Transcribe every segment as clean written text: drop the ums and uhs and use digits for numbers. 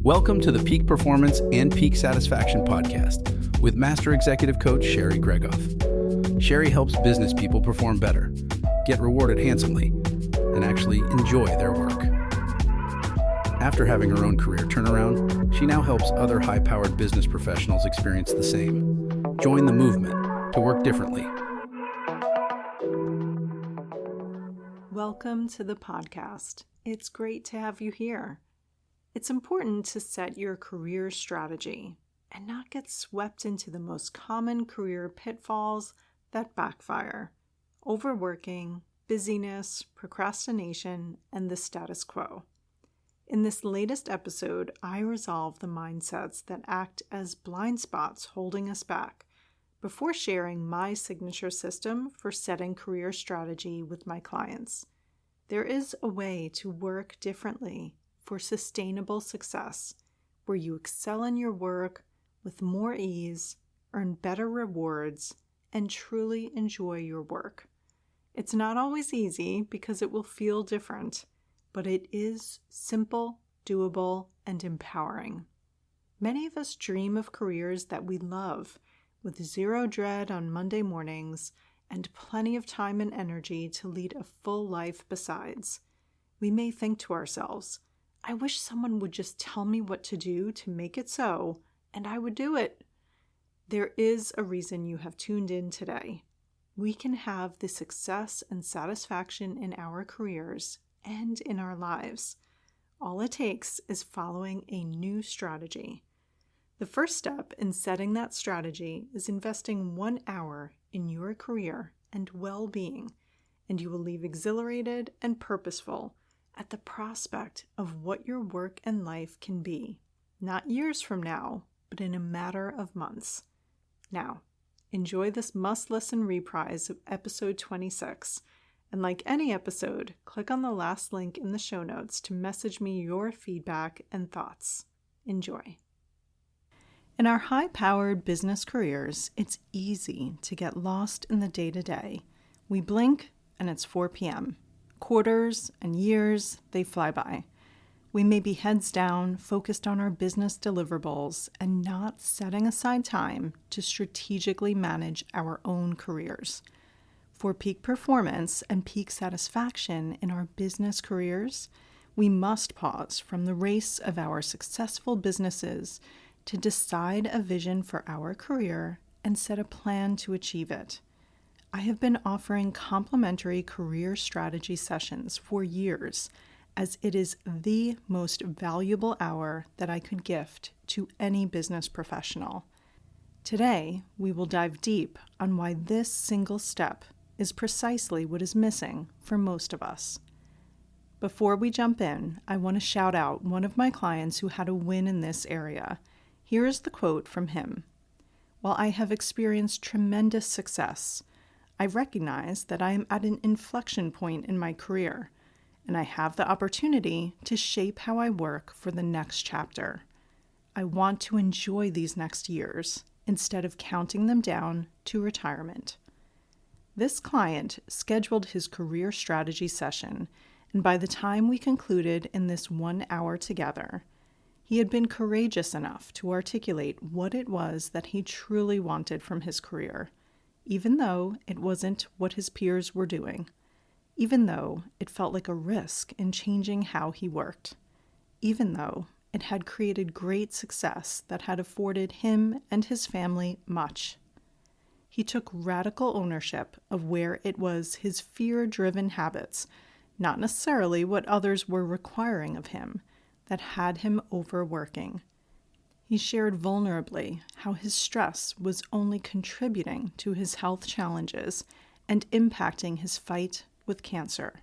Welcome to the Peak Performance and Peak Satisfaction podcast with Master Executive Coach Sherry Gregoff. Sherry helps business people perform better, get rewarded handsomely, and actually enjoy their work. After having her own career turnaround, she now helps other high-powered business professionals experience the same. Join the movement to work differently. Welcome to the podcast. It's great to have you here. It's important to set your career strategy and not get swept into the most common career pitfalls that backfire: overworking, busyness, procrastination, and the status quo. In this latest episode, I resolve the mindsets that act as blind spots holding us back before sharing my signature system for setting career strategy with my clients. There is a way to work differently for sustainable success, where you excel in your work with more ease, earn better rewards, and truly enjoy your work. It's not always easy because it will feel different, but it is simple, doable, and empowering. Many of us dream of careers that we love, with zero dread on Monday mornings and plenty of time and energy to lead a full life besides. We may think to ourselves, I wish someone would just tell me what to do to make it so, and I would do it. There is a reason you have tuned in today. We can have the success and satisfaction in our careers and in our lives. All it takes is following a new strategy. The first step in setting that strategy is investing 1 hour in your career and well-being, and you will leave exhilarated and purposeful at the prospect of what your work and life can be, not years from now, but in a matter of months. Now, enjoy this must-listen reprise of episode 26, and like any episode, click on the last link in the show notes to message me your feedback and thoughts. Enjoy. In our high-powered business careers, it's easy to get lost in the day-to-day. We blink and it's 4 p.m. Quarters and years, they fly by. We may be heads down, focused on our business deliverables, and not setting aside time to strategically manage our own careers. For peak performance and peak satisfaction in our business careers, we must pause from the race of our successful businesses to decide a vision for our career and set a plan to achieve it. I have been offering complimentary career strategy sessions for years, as it is the most valuable hour that I could gift to any business professional. Today, we will dive deep on why this single step is precisely what is missing for most of us. Before we jump in, I want to shout out one of my clients who had a win in this area. Here is the quote from him. While I have experienced tremendous success, I recognize that I am at an inflection point in my career, and I have the opportunity to shape how I work for the next chapter. I want to enjoy these next years instead of counting them down to retirement. This client scheduled his career strategy session, and by the time we concluded in this 1 hour together, he had been courageous enough to articulate what it was that he truly wanted from his career, even though it wasn't what his peers were doing, even though it felt like a risk in changing how he worked, even though it had created great success that had afforded him and his family much. He took radical ownership of where it was his fear-driven habits, not necessarily what others were requiring of him, that had him overworking. He shared vulnerably how his stress was only contributing to his health challenges and impacting his fight with cancer.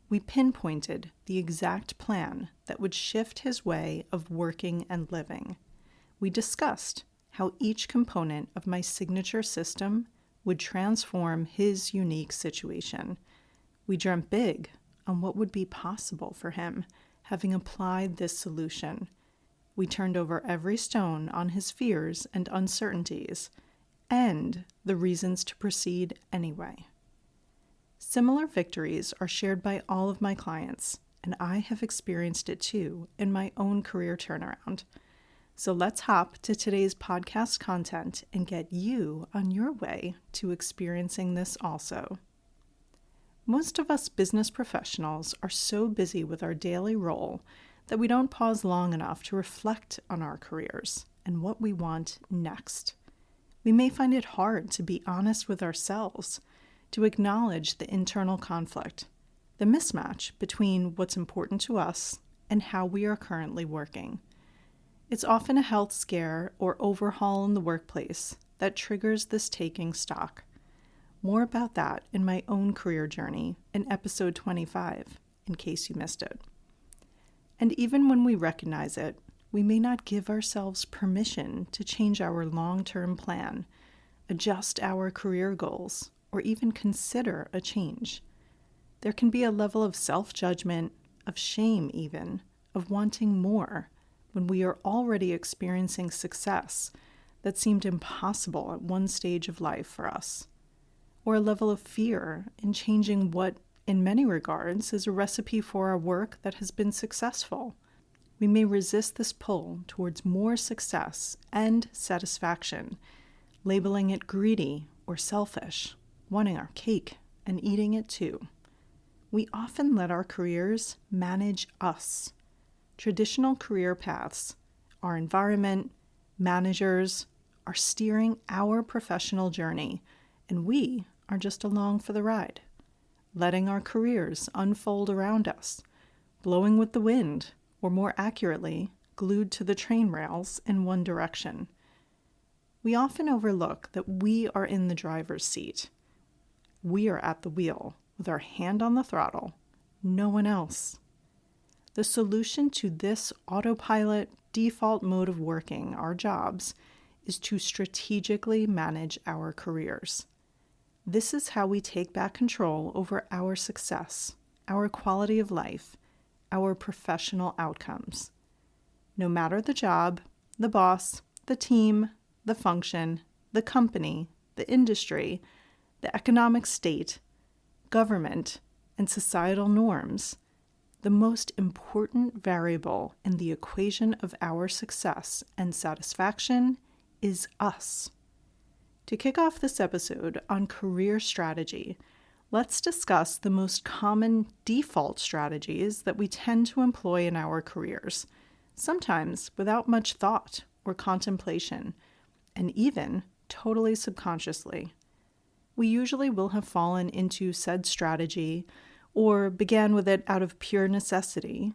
We pinpointed the exact plan that would shift his way of working and living. We discussed how each component of my signature system would transform his unique situation. We dreamt big on what would be possible for him, having applied this solution. We turned over every stone on his fears and uncertainties, and the reasons to proceed anyway. Similar victories are shared by all of my clients, and I have experienced it too in my own career turnaround. So let's hop to today's podcast content and get you on your way to experiencing this also. Most of us business professionals are so busy with our daily role that we don't pause long enough to reflect on our careers and what we want next. We may find it hard to be honest with ourselves, to acknowledge the internal conflict, the mismatch between what's important to us and how we are currently working. It's often a health scare or overhaul in the workplace that triggers this taking stock. More about that in my own career journey in episode 25, in case you missed it. And even when we recognize it, we may not give ourselves permission to change our long-term plan, adjust our career goals, or even consider a change. There can be a level of self-judgment, of shame even, of wanting more, when we are already experiencing success that seemed impossible at one stage of life for us, or a level of fear in changing what, in many regards, is a recipe for our work that has been successful. We may resist this pull towards more success and satisfaction, labeling it greedy or selfish, wanting our cake and eating it too. We often let our careers manage us. Traditional career paths, our environment, managers, are steering our professional journey, and we are just along for the ride, letting our careers unfold around us, blowing with the wind, or more accurately, glued to the train rails in one direction. We often overlook that we are in the driver's seat. We are at the wheel, with our hand on the throttle, no one else. The solution to this autopilot default mode of working our jobs is to strategically manage our careers. This is how we take back control over our success, our quality of life, our professional outcomes. No matter the job, the boss, the team, the function, the company, the industry, the economic state, government, and societal norms, the most important variable in the equation of our success and satisfaction is us. To kick off this episode on career strategy, let's discuss the most common default strategies that we tend to employ in our careers, sometimes without much thought or contemplation, and even totally subconsciously. We usually will have fallen into said strategy or began with it out of pure necessity,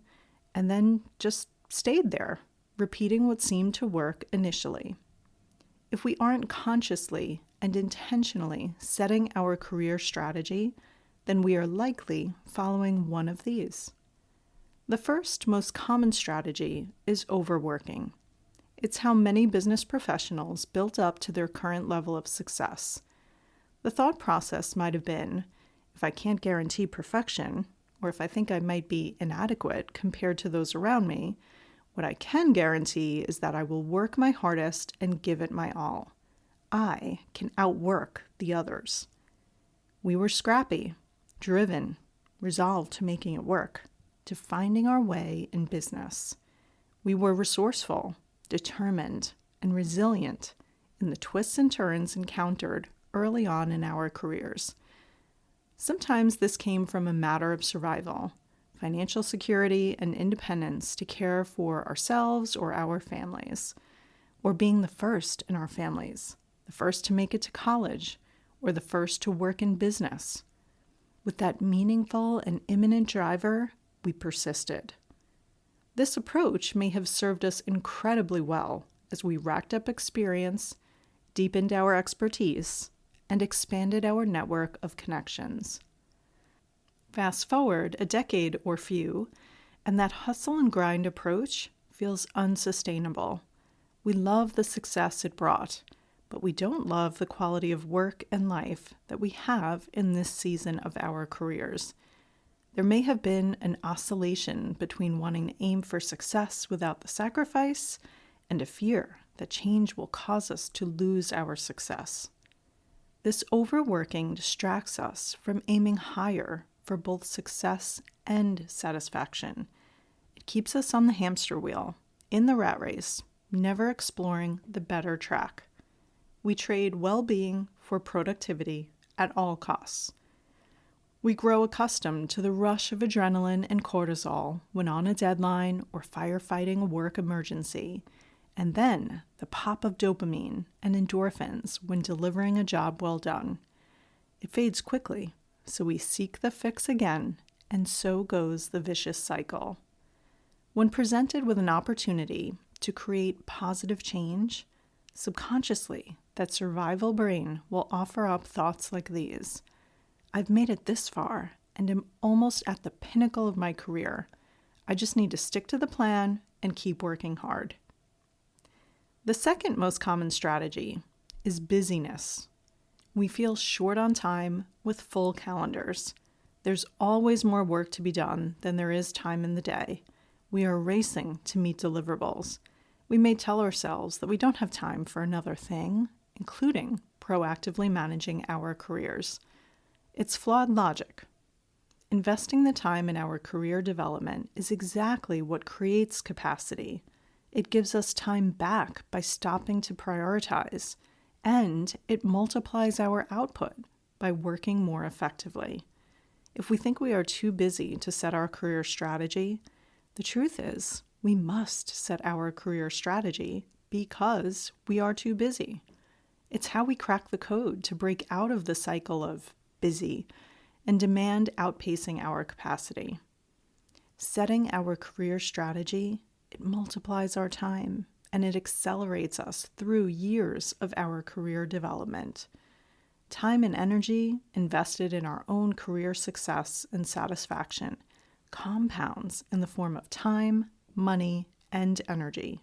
and then just stayed there, repeating what seemed to work initially. If we aren't consciously and intentionally setting our career strategy, then we are likely following one of these. The first most common strategy is overworking. It's how many business professionals built up to their current level of success. The thought process might have been, if I can't guarantee perfection, or if I think I might be inadequate compared to those around me, what I can guarantee is that I will work my hardest and give it my all. I can outwork the others. We were scrappy, driven, resolved to making it work, to finding our way in business. We were resourceful, determined, and resilient in the twists and turns encountered early on in our careers. Sometimes this came from a matter of survival, financial security, and independence to care for ourselves or our families, or being the first in our families, the first to make it to college, or the first to work in business. With that meaningful and imminent driver, we persisted. This approach may have served us incredibly well as we racked up experience, deepened our expertise, and expanded our network of connections. Fast forward a decade or few, and that hustle and grind approach feels unsustainable. We love the success it brought, but we don't love the quality of work and life that we have in this season of our careers. There may have been an oscillation between wanting to aim for success without the sacrifice and a fear that change will cause us to lose our success. This overworking distracts us from aiming higher for both success and satisfaction. It keeps us on the hamster wheel, in the rat race, never exploring the better track. We trade well-being for productivity at all costs. We grow accustomed to the rush of adrenaline and cortisol when on a deadline or firefighting a work emergency, and then the pop of dopamine and endorphins when delivering a job well done. It fades quickly, so we seek the fix again, and so goes the vicious cycle. When presented with an opportunity to create positive change, subconsciously, that survival brain will offer up thoughts like these. I've made it this far and am almost at the pinnacle of my career. I just need to stick to the plan and keep working hard. The second most common strategy is busyness. We feel short on time with full calendars. There's always more work to be done than there is time in the day. We are racing to meet deliverables. We may tell ourselves that we don't have time for another thing, including proactively managing our careers. It's flawed logic. Investing the time in our career development is exactly what creates capacity. It gives us time back by stopping to prioritize, and it multiplies our output by working more effectively. If we think we are too busy to set our career strategy, the truth is we must set our career strategy because we are too busy. It's how we crack the code to break out of the cycle of busy and demand outpacing our capacity. Setting our career strategy, it multiplies our time and it accelerates us through years of our career development. Time and energy invested in our own career success and satisfaction compounds in the form of time, money, and energy.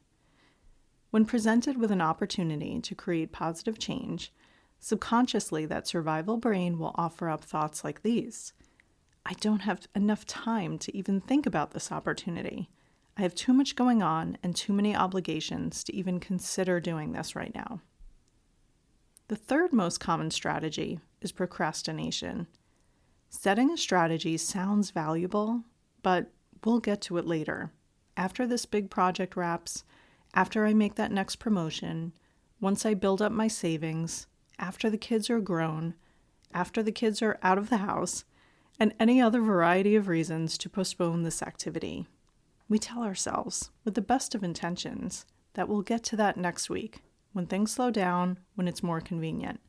When presented with an opportunity to create positive change, subconsciously that survival brain will offer up thoughts like these. I don't have enough time to even think about this opportunity. I have too much going on and too many obligations to even consider doing this right now. The third most common strategy is procrastination. Setting a strategy sounds valuable, but we'll get to it later. After this big project wraps, after I make that next promotion, once I build up my savings, after the kids are grown, after the kids are out of the house, and any other variety of reasons to postpone this activity. We tell ourselves, with the best of intentions, that we'll get to that next week, when things slow down, when it's more convenient.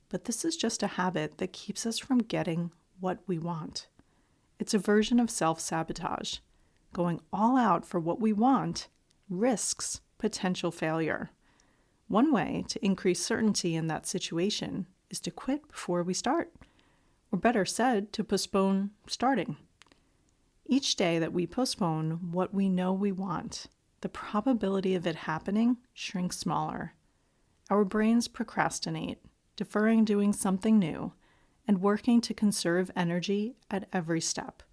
But this is just a habit that keeps us from getting what we want. It's a version of self-sabotage. Going all out for what we want risks potential failure. One way to increase certainty in that situation is to quit before we start, or better said, to postpone starting. Each day that we postpone what we know we want, the probability of it happening shrinks smaller. Our brains procrastinate, deferring doing something new, and working to conserve energy at every step.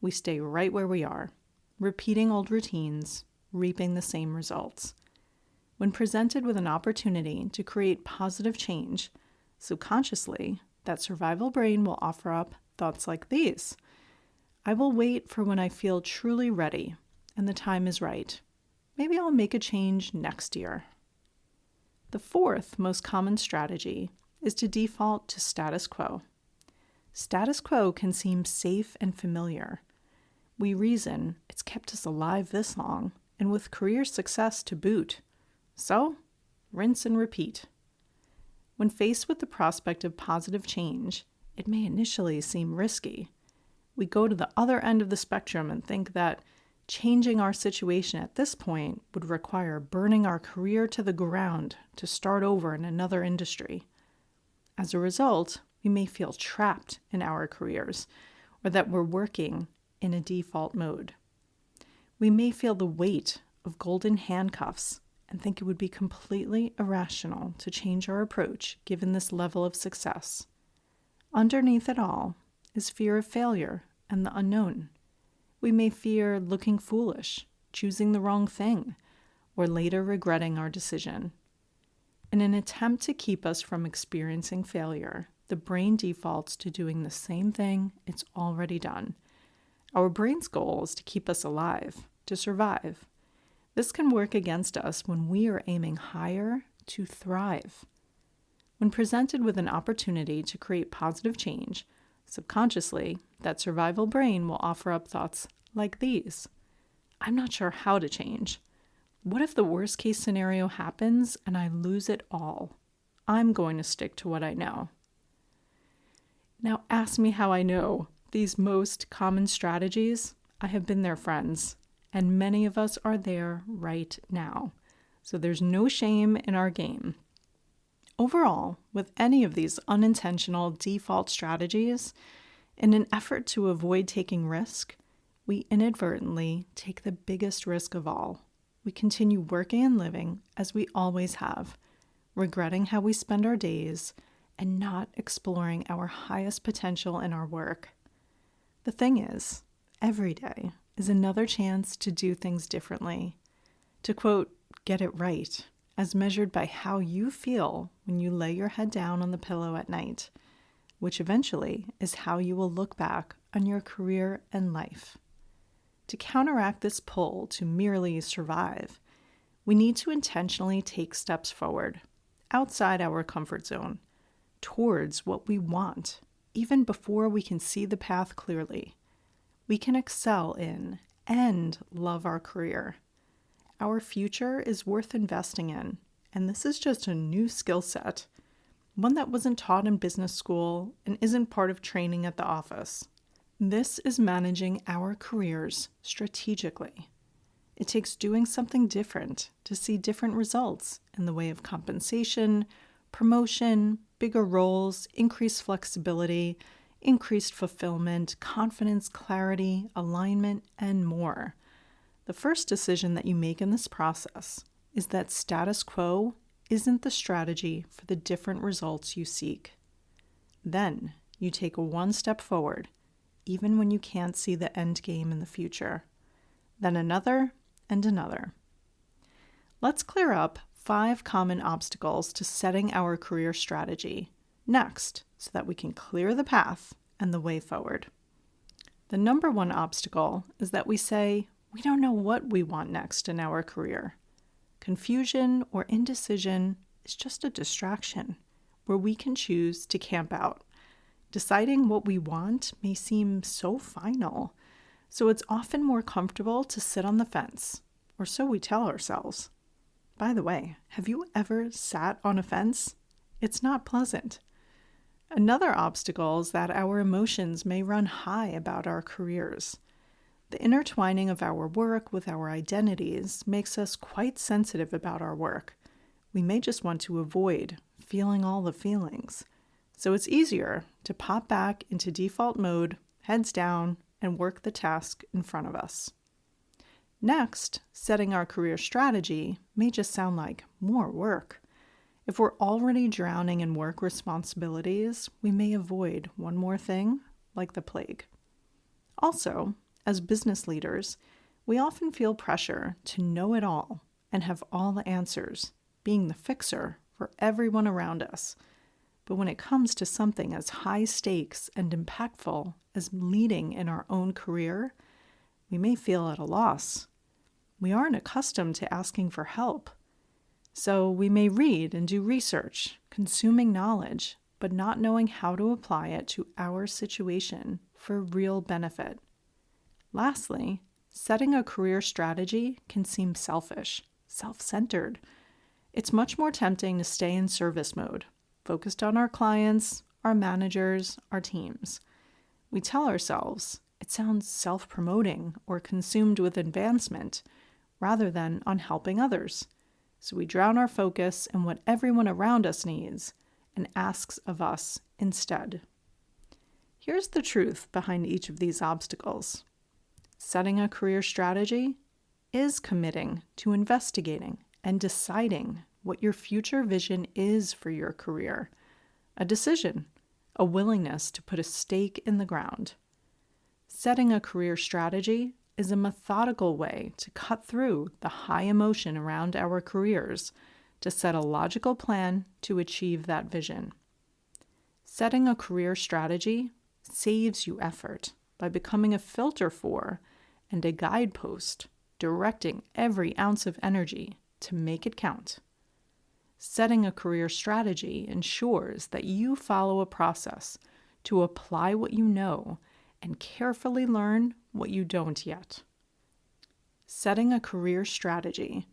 We stay right where we are, repeating old routines, reaping the same results. When presented with an opportunity to create positive change, subconsciously, that survival brain will offer up thoughts like these. I will wait for when I feel truly ready and the time is right. Maybe I'll make a change next year. The fourth most common strategy is to default to status quo. Status quo can seem safe and familiar. We reason it's kept us alive this long and with career success to boot. So, rinse and repeat. When faced with the prospect of positive change, it may initially seem risky. We go to the other end of the spectrum and think that changing our situation at this point would require burning our career to the ground to start over in another industry. As a result, we may feel trapped in our careers or that we're working in a default mode. We may feel the weight of golden handcuffs and think it would be completely irrational to change our approach given this level of success. Underneath it all is fear of failure and the unknown. We may fear looking foolish, choosing the wrong thing, or later regretting our decision. In an attempt to keep us from experiencing failure, the brain defaults to doing the same thing it's already done. Our brain's goal is to keep us alive, to survive. This can work against us when we are aiming higher to thrive. When presented with an opportunity to create positive change, subconsciously, that survival brain will offer up thoughts like these. I'm not sure how to change. What if the worst case scenario happens and I lose it all? I'm going to stick to what I know. Now ask me how I know these most common strategies. I have been their friends, and many of us are there right now. So there's no shame in our game. Overall, with any of these unintentional default strategies, in an effort to avoid taking risk, we inadvertently take the biggest risk of all. We continue working and living as we always have, regretting how we spend our days and not exploring our highest potential in our work. The thing is, every day is another chance to do things differently. To quote, get it right, as measured by how you feel when you lay your head down on the pillow at night, which eventually is how you will look back on your career and life. To counteract this pull to merely survive, we need to intentionally take steps forward, outside our comfort zone, towards what we want, even before we can see the path clearly. We can excel in and love our career. Our future is worth investing in, and this is just a new skill set, one that wasn't taught in business school and isn't part of training at the office. This is managing our careers strategically. It takes doing something different to see different results in the way of compensation, promotion, bigger roles, increased flexibility, increased fulfillment, confidence, clarity, alignment, and more. The first decision that you make in this process is that status quo isn't the strategy for the different results you seek. Then you take one step forward, even when you can't see the end game in the future. Then another and another. Let's clear up 5 common obstacles to setting our career strategy next, so that we can clear the path and the way forward. The number one obstacle is that we say we don't know what we want next in our career. Confusion or indecision is just a distraction where we can choose to camp out. Deciding what we want may seem so final, so it's often more comfortable to sit on the fence, or so we tell ourselves. By the way, have you ever sat on a fence? It's not pleasant. Another obstacle is that our emotions may run high about our careers. The intertwining of our work with our identities makes us quite sensitive about our work. We may just want to avoid feeling all the feelings. So it's easier to pop back into default mode, heads down, and work the task in front of us. Next, setting our career strategy may just sound like more work. If we're already drowning in work responsibilities, we may avoid one more thing like the plague. Also, as business leaders, we often feel pressure to know it all and have all the answers, being the fixer for everyone around us. But when it comes to something as high stakes and impactful as leading in our own career, we may feel at a loss. We aren't accustomed to asking for help. So we may read and do research, consuming knowledge, but not knowing how to apply it to our situation for real benefit. Lastly, setting a career strategy can seem selfish, self-centered. It's much more tempting to stay in service mode, focused on our clients, our managers, our teams. We tell ourselves it sounds self-promoting or consumed with advancement rather than on helping others. So we drown our focus in what everyone around us needs and asks of us instead. Here's the truth behind each of these obstacles. Setting a career strategy is committing to investigating and deciding what your future vision is for your career. A decision, a willingness to put a stake in the ground. Setting a career strategy is a methodical way to cut through the high emotion around our careers to set a logical plan to achieve that vision. Setting a career strategy saves you effort by becoming a filter for and a guidepost directing every ounce of energy to make it count. Setting a career strategy ensures that you follow a process to apply what you know and carefully learn what you don't yet. Setting a career strategy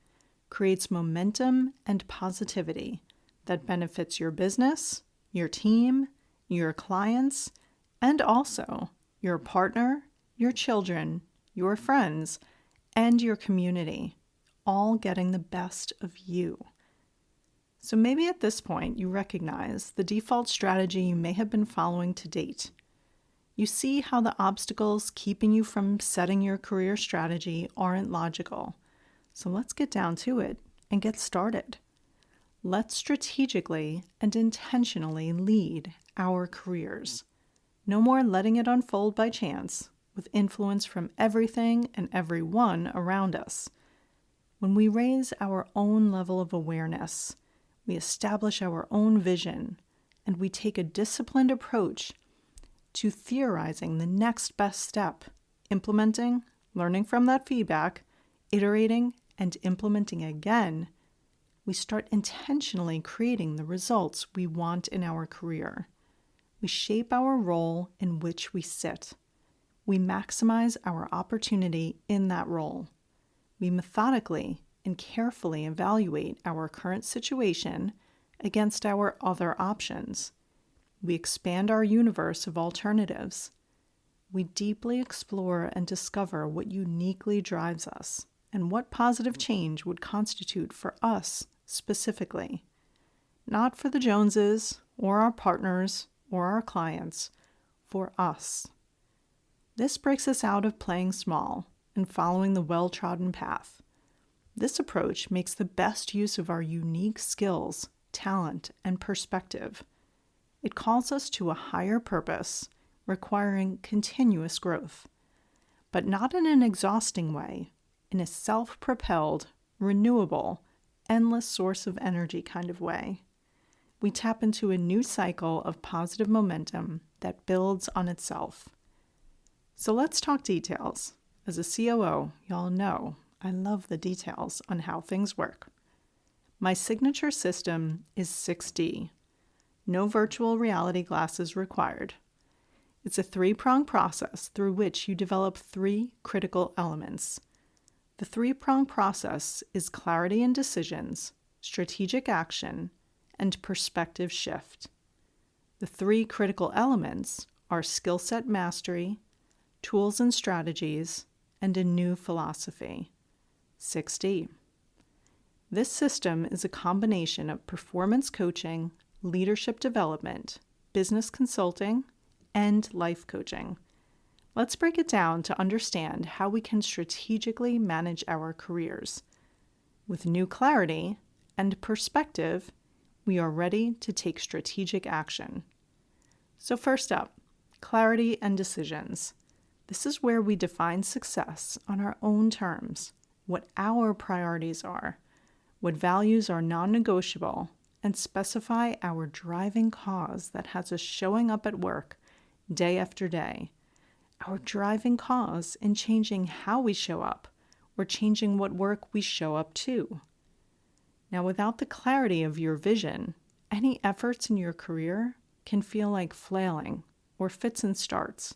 creates momentum and positivity that benefits your business, your team, your clients, and also your partner, your children, your friends, and your community, all getting the best of you. So maybe at this point you recognize the default strategy you may have been following to date. You see how the obstacles keeping you from setting your career strategy aren't logical. So let's get down to it and get started. Let's strategically and intentionally lead our careers. No more letting it unfold by chance, with influence from everything and everyone around us. When we raise our own level of awareness, we establish our own vision, and we take a disciplined approach to theorizing the next best step, implementing, learning from that feedback, iterating, and implementing again, we start intentionally creating the results we want in our career. We shape our role in which we sit. We maximize our opportunity in that role. We methodically and carefully evaluate our current situation against our other options. We expand our universe of alternatives. We deeply explore and discover what uniquely drives us and what positive change would constitute for us specifically, not for the Joneses or our partners or our clients, for us. This breaks us out of playing small and following the well-trodden path. This approach makes the best use of our unique skills, talent, and perspective. It calls us to a higher purpose, requiring continuous growth, but not in an exhausting way, in a self-propelled, renewable, endless source of energy kind of way. We tap into a new cycle of positive momentum that builds on itself. So let's talk details. As a COO, y'all know I love the details on how things work. My signature system is 6D. No virtual reality glasses required. It's a 3-pronged process through which you develop 3 critical elements. The 3-pronged process is clarity and decisions, strategic action, and perspective shift. The 3 critical elements are skill set mastery, tools and strategies, and a new philosophy, 6D. This system is a combination of performance coaching, leadership development, business consulting, and life coaching. Let's break it down to understand how we can strategically manage our careers. With new clarity and perspective, we are ready to take strategic action. So first up, clarity and decisions. This is where we define success on our own terms, what our priorities are, what values are non-negotiable, and specify our driving cause that has us showing up at work day after day. Our driving cause in changing how we show up or changing what work we show up to. Now, without the clarity of your vision, any efforts in your career can feel like flailing or fits and starts.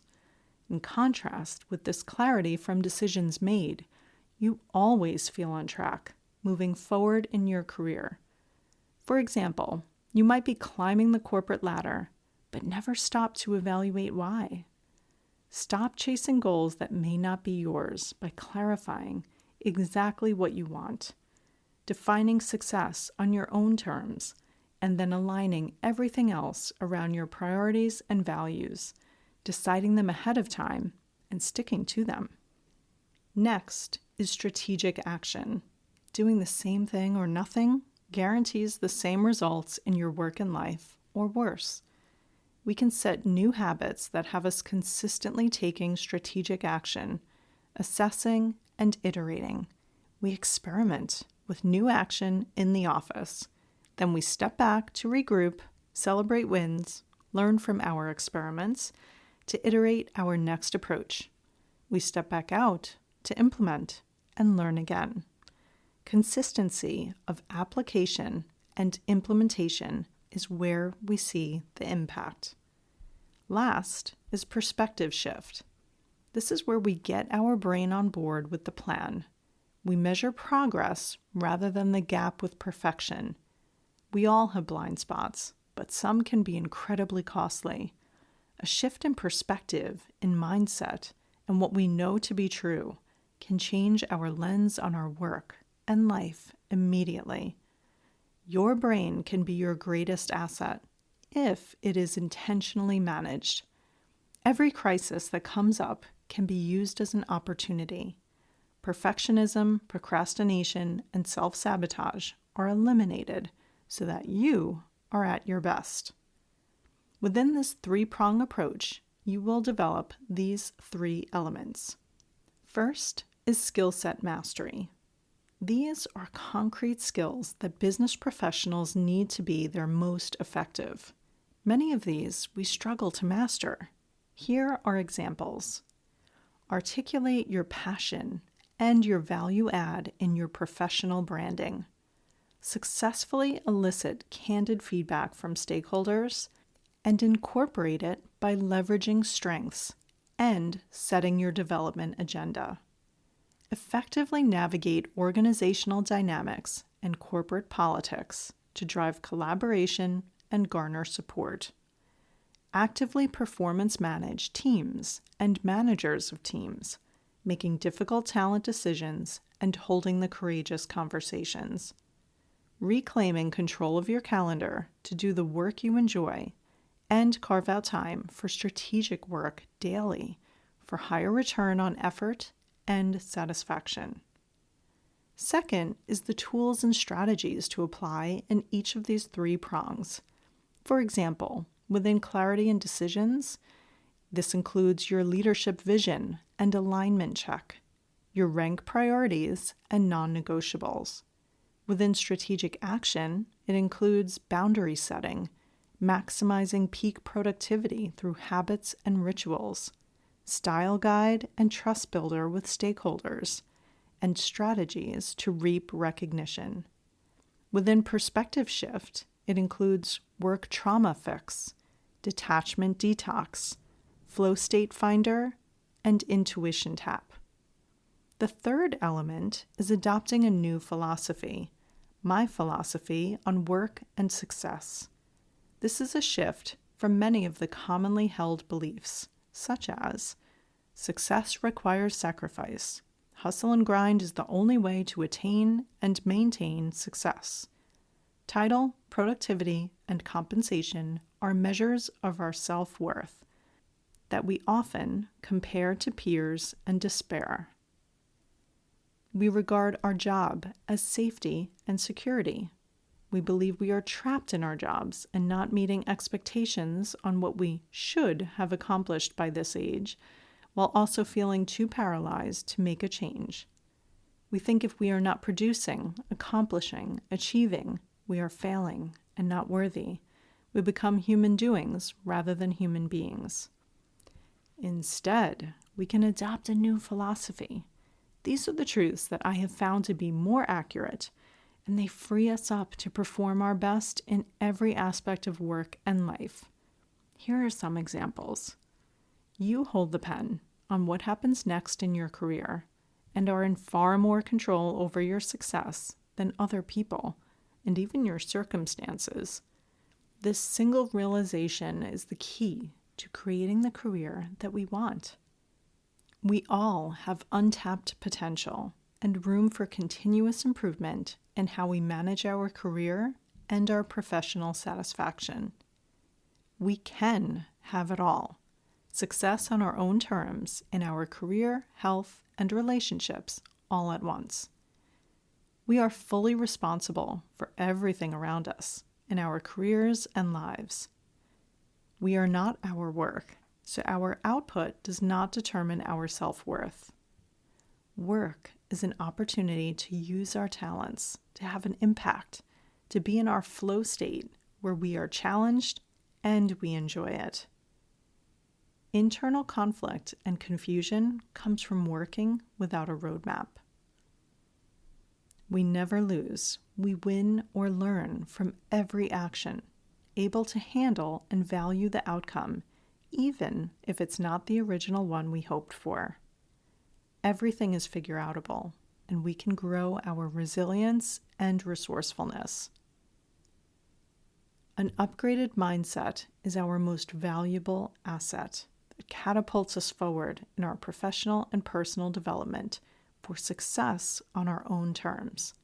In contrast with this clarity from decisions made, you always feel on track, moving forward in your career. For example, you might be climbing the corporate ladder, but never stop to evaluate why. Stop chasing goals that may not be yours by clarifying exactly what you want, defining success on your own terms, and then aligning everything else around your priorities and values, deciding them ahead of time and sticking to them. Next is strategic action. Doing the same thing or nothing guarantees the same results in your work and life, or worse. We can set new habits that have us consistently taking strategic action, assessing and iterating. We experiment with new action in the office. Then we step back to regroup, celebrate wins, learn from our experiments to iterate our next approach. We step back out to implement and learn again. Consistency of application and implementation is where we see the impact. Last is perspective shift. This is where we get our brain on board with the plan. We measure progress rather than the gap with perfection. We all have blind spots, but some can be incredibly costly. A shift in perspective, in mindset, and what we know to be true can change our lens on our work and life immediately. Your brain can be your greatest asset if it is intentionally managed. Every crisis that comes up can be used as an opportunity. Perfectionism, procrastination, and self-sabotage are eliminated so that you are at your best. Within this three-prong approach, you will develop these three elements. First is skill set mastery. These are concrete skills that business professionals need to be their most effective. Many of these we struggle to master. Here are examples. Articulate your passion and your value add in your professional branding. Successfully elicit candid feedback from stakeholders and incorporate it by leveraging strengths and setting your development agenda. Effectively navigate organizational dynamics and corporate politics to drive collaboration and garner support. Actively performance manage teams and managers of teams, making difficult talent decisions and holding the courageous conversations. Reclaiming control of your calendar to do the work you enjoy and carve out time for strategic work daily for higher return on effort and satisfaction. Second is the tools and strategies to apply in each of these three prongs. For example, within clarity and decisions, this includes your leadership vision and alignment check, your rank priorities and non-negotiables. Within strategic action, it includes boundary setting, maximizing peak productivity through habits and rituals, style guide and trust builder with stakeholders, and strategies to reap recognition. Within perspective shift, it includes work trauma fix, detachment detox, flow state finder, and intuition tap. The third element is adopting a new philosophy, my philosophy on work and success. This is a shift from many of the commonly held beliefs, such as success requires sacrifice. Hustle and grind is the only way to attain and maintain success. Title, productivity, and compensation are measures of our self-worth that we often compare to peers and despair. We regard our job as safety and security. We believe we are trapped in our jobs and not meeting expectations on what we should have accomplished by this age, while also feeling too paralyzed to make a change. We think if we are not producing, accomplishing, achieving, we are failing and not worthy. We become human doings rather than human beings. Instead, we can adopt a new philosophy. These are the truths that I have found to be more accurate, and they free us up to perform our best in every aspect of work and life. Here are some examples. You hold the pen on what happens next in your career and are in far more control over your success than other people and even your circumstances. This single realization is the key to creating the career that we want. We all have untapped potential and room for continuous improvement in how we manage our career and our professional satisfaction. We can have it all. Success on our own terms in our career, health, and relationships all at once. We are fully responsible for everything around us in our careers and lives. We are not our work, so our output does not determine our self-worth. Work is an opportunity to use our talents, to have an impact, to be in our flow state where we are challenged and we enjoy it. Internal conflict and confusion comes from working without a roadmap. We never lose. We win or learn from every action, able to handle and value the outcome, even if it's not the original one we hoped for. Everything is figure-outable, and we can grow our resilience and resourcefulness. An upgraded mindset is our most valuable asset that catapults us forward in our professional and personal development for success on our own terms.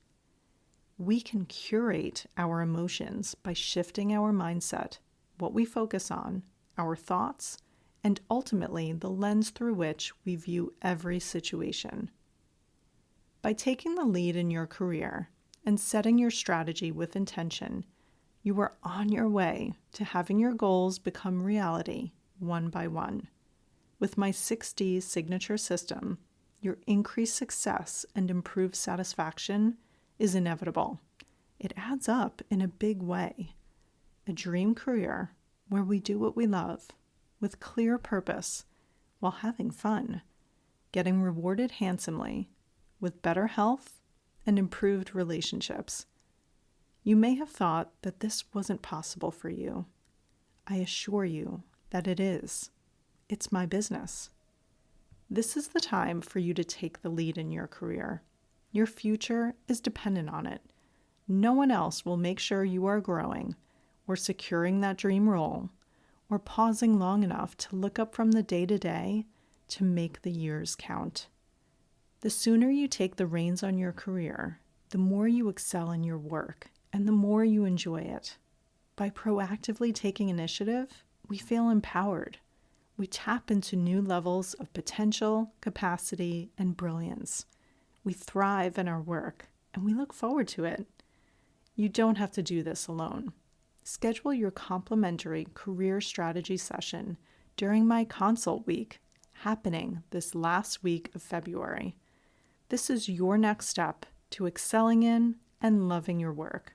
We can curate our emotions by shifting our mindset, what we focus on, our thoughts, and ultimately the lens through which we view every situation. By taking the lead in your career and setting your strategy with intention, you are on your way to having your goals become reality one by one. With my 6D signature system, your increased success and improved satisfaction is inevitable. It adds up in a big way. A dream career where we do what we love, with clear purpose, while having fun, getting rewarded handsomely, with better health and improved relationships. You may have thought that this wasn't possible for you. I assure you that it is. It's my business. This is the time for you to take the lead in your career. Your future is dependent on it. No one else will make sure you are growing or securing that dream role or pausing long enough to look up from the day-to-day to make the years count. The sooner you take the reins on your career, the more you excel in your work and the more you enjoy it. By proactively taking initiative, we feel empowered. We tap into new levels of potential, capacity, and brilliance. We thrive in our work, and we look forward to it. You don't have to do this alone. Schedule your complimentary career strategy session during my consult week, happening this last week of February. This is your next step to excelling in and loving your work.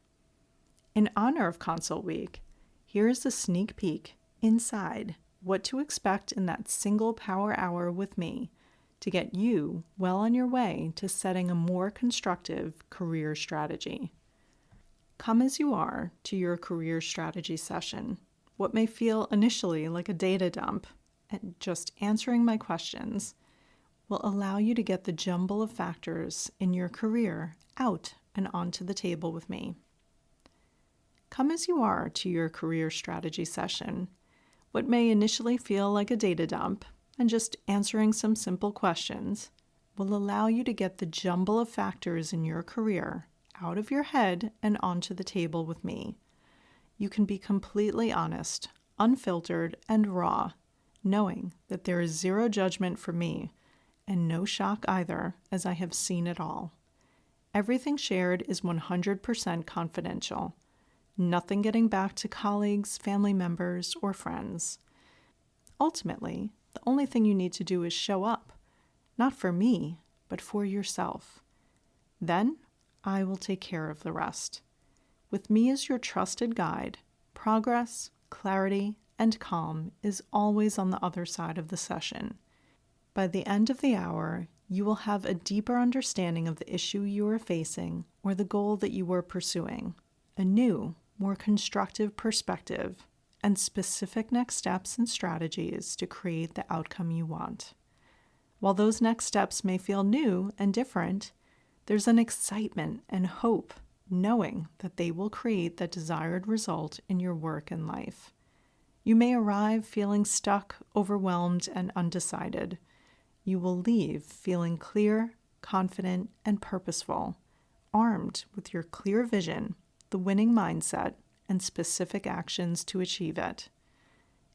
In honor of Consult Week, here is a sneak peek inside what to expect in that single power hour with me to get you well on your way to setting a more constructive career strategy. Come as you are to your career strategy session. What may feel initially like a data dump, and just answering my questions, will allow you to get the jumble of factors in your career out and onto the table with me. Come as you are to your career strategy session. What may initially feel like a data dump and just answering some simple questions will allow you to get the jumble of factors in your career out of your head and onto the table with me. You can be completely honest, unfiltered, and raw, knowing that there is zero judgment for me and no shock either, as I have seen it all. Everything shared is 100% confidential. Nothing getting back to colleagues, family members, or friends. Ultimately, the only thing you need to do is show up, not for me, but for yourself. Then, I will take care of the rest. With me as your trusted guide, progress, clarity, and calm is always on the other side of the session. By the end of the hour, you will have a deeper understanding of the issue you are facing or the goal that you are pursuing, a new, more constructive perspective, and specific next steps and strategies to create the outcome you want. While those next steps may feel new and different, there's an excitement and hope knowing that they will create the desired result in your work and life. You may arrive feeling stuck, overwhelmed, and undecided. You will leave feeling clear, confident, and purposeful, armed with your clear vision, the winning mindset, and specific actions to achieve it.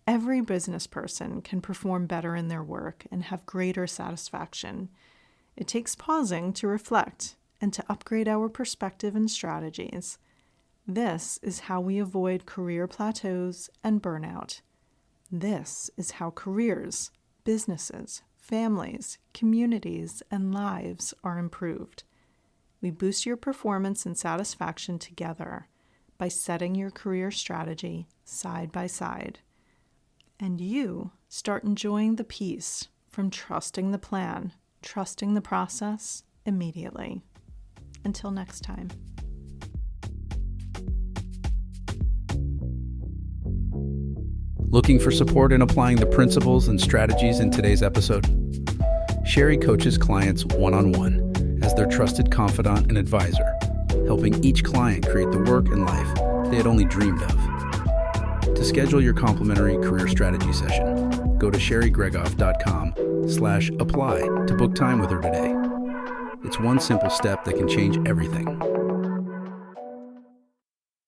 Every business person can perform better in their work and have greater satisfaction. It takes pausing to reflect and to upgrade our perspective and strategies. This is how we avoid career plateaus and burnout. This is how careers, businesses, families, communities, and lives are improved. We boost your performance and satisfaction together by setting your career strategy side by side. And you start enjoying the peace from trusting the plan, trusting the process immediately. Until next time. Looking for support in applying the principles and strategies in today's episode? Sherry coaches clients one-on-one as their trusted confidant and advisor, helping each client create the work and life they had only dreamed of. To schedule your complimentary career strategy session, go to sherrygregoff.com/apply to book time with her today. It's one simple step that can change everything.